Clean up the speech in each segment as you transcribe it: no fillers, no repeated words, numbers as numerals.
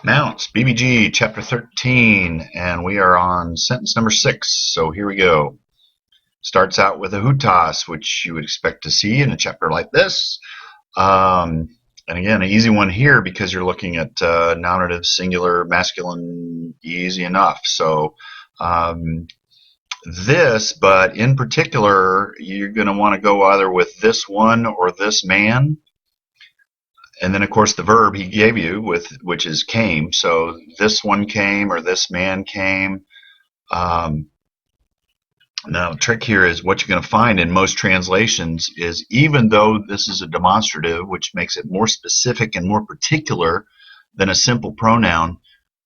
Mounce, BBG, chapter 13, and we are on sentence number 6. So here we go. Starts out with a hutas, which you would expect to see in a chapter like this. And again, an easy one here because you're looking at nominative, singular, masculine, easy enough. So this, but in particular, you're going to want to go either with this one or this man. And then, of course, the verb he gave you, which is came. So this one came or this man came. Now, the trick here is what you're going to find in most translations is even though this is a demonstrative, which makes it more specific and more particular than a simple pronoun,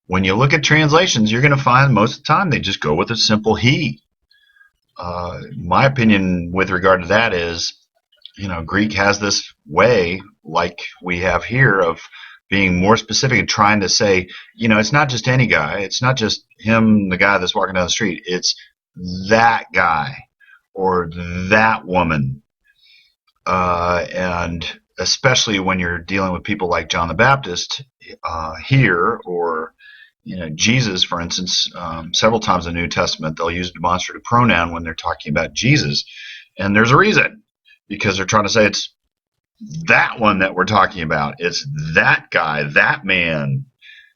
when you look at translations, you're going to find most of the time they just go with a simple he. My opinion with regard to that is, Greek has this way, like we have here, of being more specific and trying to say, it's not just any guy. It's not just him, the guy that's walking down the street. It's that guy or that woman. And especially when you're dealing with people like John the Baptist here, or Jesus, for instance, several times in the New Testament, they'll use demonstrative pronoun when they're talking about Jesus. And there's a reason. Because they're trying to say it's that one that we're talking about. It's that guy, that man,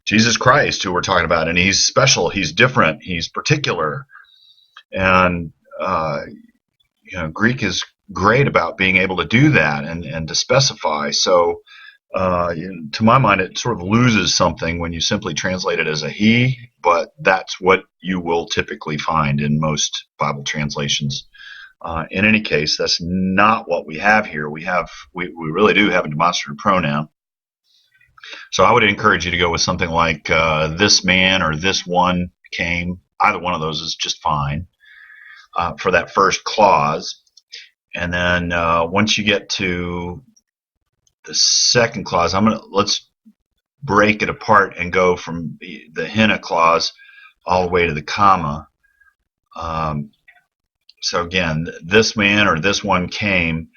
Jesus Christ, who we're talking about. And he's special, he's different, he's particular. And, Greek is great about being able to do that and to specify. So, to my mind, it sort of loses something when you simply translate it as a he, but that's what you will typically find in most Bible translations. In any case, that's not what we have here. We really do have a demonstrative pronoun. So I would encourage you to go with something like this man or this one came. Either one of those is just fine for that first clause. And then once you get to the second clause, let's break it apart and go from the hina clause all the way to the comma. So again, this man or this one came,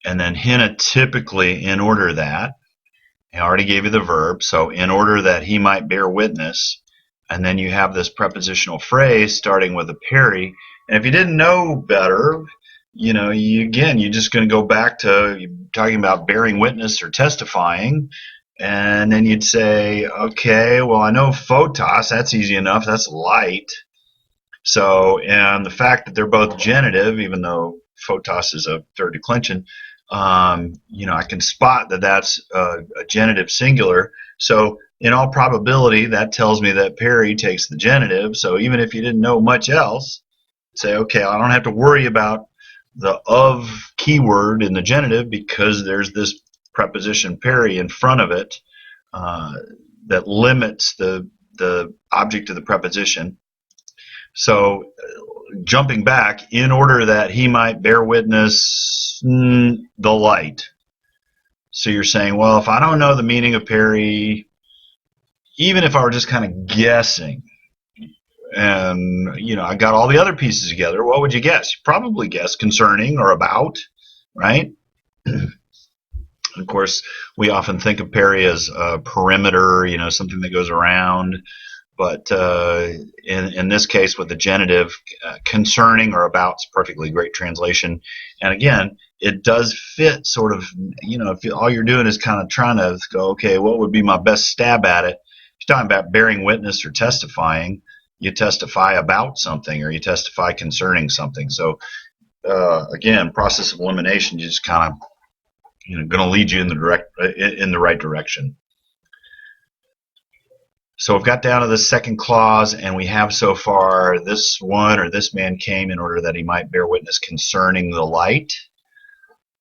and then hina typically in order that. I already gave you the verb, so in order that he might bear witness, and then you have this prepositional phrase starting with a peri. And if you didn't know better, you're just going to go back to talking about bearing witness or testifying, and then you'd say, okay, well, I know photos, that's easy enough, that's light. So, and the fact that they're both genitive, even though photos is a third declension, I can spot that that's a genitive singular. So, in all probability, that tells me that peri takes the genitive. So, even if you didn't know much else, say, okay, I don't have to worry about the of keyword in the genitive because there's this preposition peri in front of it that limits the object of the preposition. So, jumping back, in order that he might bear witness the light. So you're saying, well, if I don't know the meaning of peri, even if I were just kind of guessing, and I got all the other pieces together, what would you guess? You probably guess concerning or about, right? Of course, we often think of peri as a perimeter, something that goes around. But in this case, with the genitive, concerning or about is a perfectly great translation. And again, it does fit sort of, if all you're doing is kind of trying to go, okay, what would be my best stab at it? If you're talking about bearing witness or testifying, you testify about something or you testify concerning something. So again, process of elimination, you just kind of, going to lead you in the right direction. So we've got down to the second clause, and we have so far this one or this man came in order that he might bear witness concerning the light.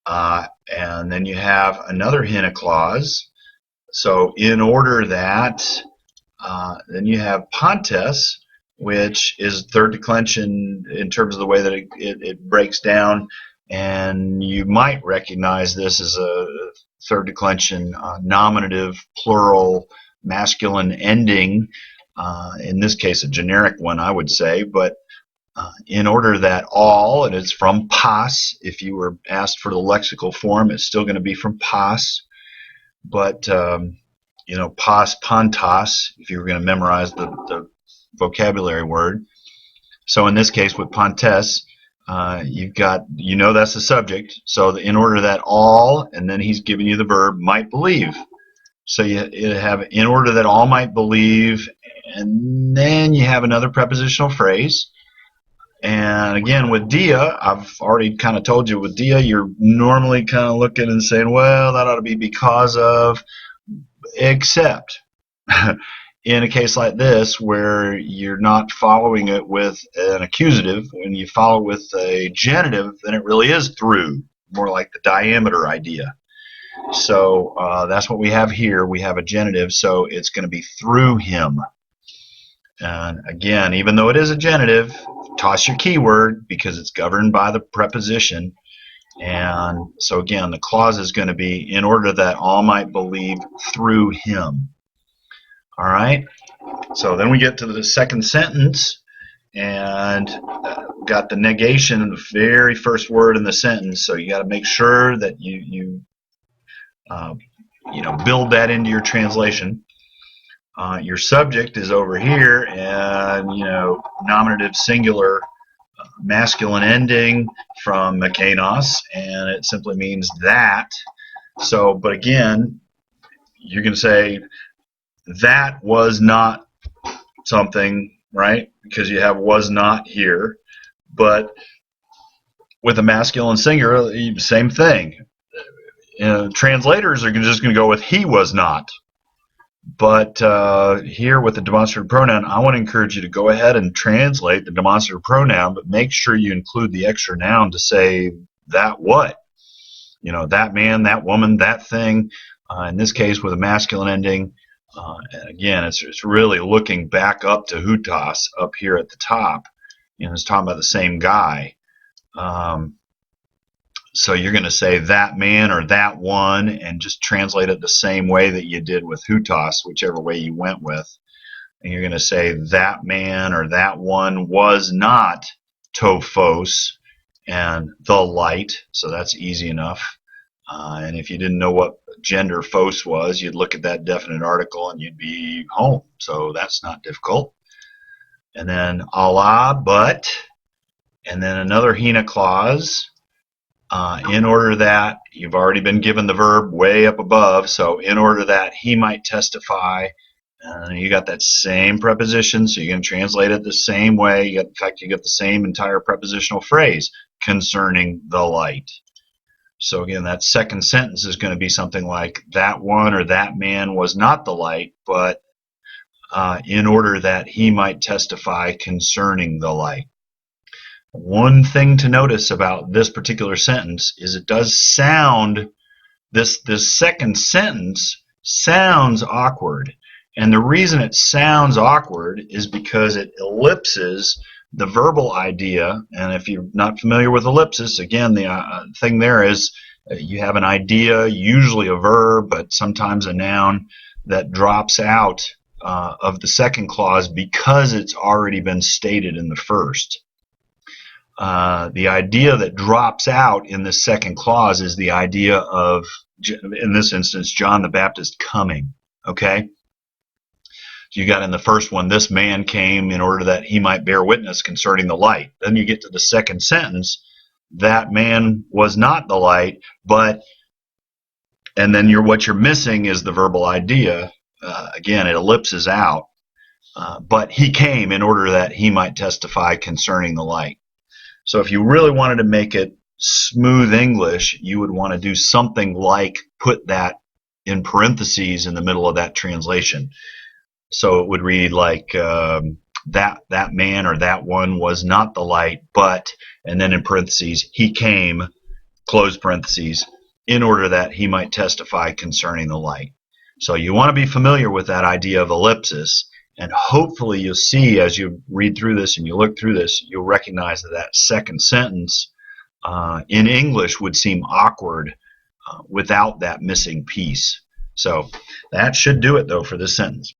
And then you have another hina clause. So in order that, then you have pontes, which is third declension in terms of the way that it breaks down. And you might recognize this as a third declension nominative, plural, masculine ending, in this case a generic one, I would say, but in order that all, and it's from pas, if you were asked for the lexical form, it's still going to be from pas, but pos pontos, if you were going to memorize the vocabulary word. So in this case with pontes, you've got, that's the subject. So in order that all, and then he's giving you the verb, might believe. So you have in order that all might believe, and then you have another prepositional phrase. And again, with dia, I've already kind of told you, with dia, you're normally kind of looking and saying, well, that ought to be because of, except in a case like this where you're not following it with an accusative, when you follow with a genitive, then it really is through, more like the diameter idea. So that's what we have here. We have a genitive, so it's going to be through him. And again, even though it is a genitive, toss your keyword because it's governed by the preposition. And so again, the clause is going to be in order that all might believe through him. All right. So then we get to the second sentence, and got the negation in the very first word in the sentence. So you got to make sure that you build that into your translation. Your subject is over here, and nominative singular masculine ending from kainos, and it simply means that. So, but again, you're going to say that was not something, right? Because you have was not here. But with a masculine singular, same thing. Translators are just going to go with he was not. But here with the demonstrative pronoun, I want to encourage you to go ahead and translate the demonstrative pronoun, but make sure you include the extra noun to say that what. That man, that woman, that thing. In this case, with a masculine ending, and again, it's really looking back up to hutas up here at the top. It's talking about the same guy. So you're going to say that man or that one and just translate it the same way that you did with hutas, whichever way you went with. And you're going to say that man or that one was not tophos and the light. So that's easy enough. And if you didn't know what gender phos was, you'd look at that definite article and you'd be home. So that's not difficult. And then Allah, but, and then another hina clause. In order that, you've already been given the verb way up above, so in order that he might testify, you got that same preposition, so you're going to translate it the same way. In fact, you got the same entire prepositional phrase, concerning the light. So again, that second sentence is going to be something like, that one or that man was not the light, but in order that he might testify concerning the light. One thing to notice about this particular sentence is it does sound, this second sentence sounds awkward. And the reason it sounds awkward is because it ellipses the verbal idea. And if you're not familiar with ellipsis, again, the thing there is you have an idea, usually a verb, but sometimes a noun, that drops out of the second clause because it's already been stated in the first. The idea that drops out in the second clause is the idea of, in this instance, John the Baptist coming. Okay? You got in the first one, this man came in order that he might bear witness concerning the light. Then you get to the second sentence, that man was not the light, but, and then what you're missing is the verbal idea. Again, it ellipses out. But he came in order that he might testify concerning the light. So if you really wanted to make it smooth English, you would want to do something like put that in parentheses in the middle of that translation. So it would read like that man or that one was not the light, but, and then in parentheses, he came, close parentheses, in order that he might testify concerning the light. So you want to be familiar with that idea of ellipsis. And hopefully you'll see as you read through this and you look through this, you'll recognize that that second sentence in English would seem awkward without that missing piece. So that should do it, though, for this sentence.